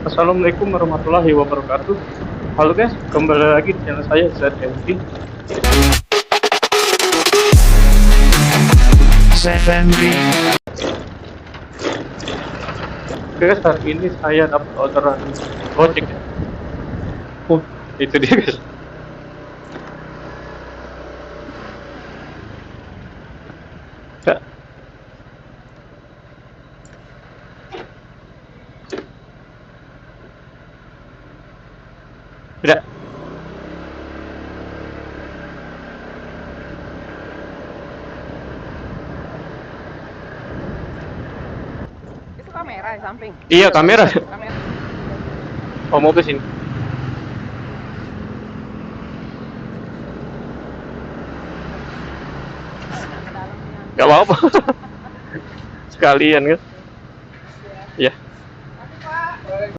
Assalamualaikum warahmatullahi wabarakatuh. Halo guys, kembali lagi di channel saya ZMD. Oke guys, hari ini saya dapat orderan Gojek ya. Itu dia guys. Ya. Tidak. Itu kamera di samping. Iya, kamera. Kamera. Oh, mau ke sini. Gak apa-apa. Sekalian kan. Ya.